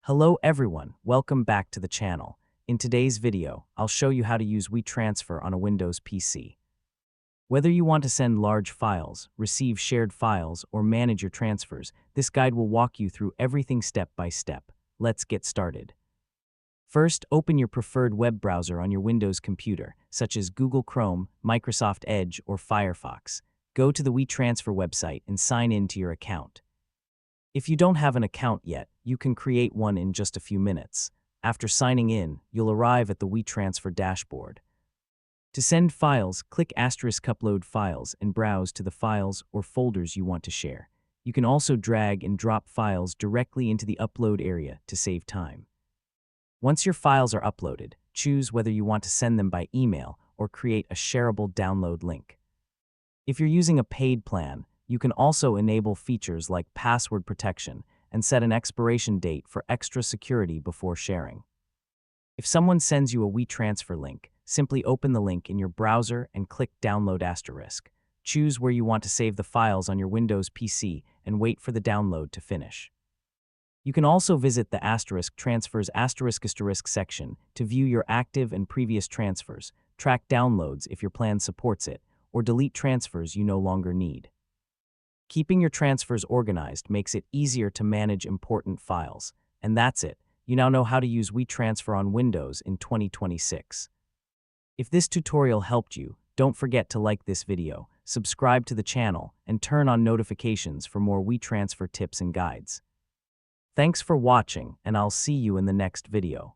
Hello everyone, welcome back to the channel. In today's video, I'll show you how to use WeTransfer on a Windows PC. Whether you want to send large files, receive shared files, or manage your transfers, this guide will walk you through everything step by step. Let's get started. First, open your preferred web browser on your Windows computer, such as Google Chrome, Microsoft Edge, or Firefox. Go to the WeTransfer website and sign in to your account. If you don't have an account yet, you can create one in just a few minutes. After signing in, you'll arrive at the WeTransfer dashboard. To send files, click *Upload Files and browse to the files or folders you want to share. You can also drag and drop files directly into the upload area to save time. Once your files are uploaded, choose whether you want to send them by email or create a shareable download link. If you're using a paid plan, you can also enable features like password protection and set an expiration date for extra security before sharing. If someone sends you a WeTransfer link, simply open the link in your browser and click Download*. Choose where you want to save the files on your Windows PC and wait for the download to finish. You can also visit the *Transfers* section to view your active and previous transfers, track downloads if your plan supports it, or delete transfers you no longer need. Keeping your transfers organized makes it easier to manage important files. And that's it. You now know how to use WeTransfer on Windows in 2026. If this tutorial helped you, don't forget to like this video, subscribe to the channel, and turn on notifications for more WeTransfer tips and guides. Thanks for watching, and I'll see you in the next video.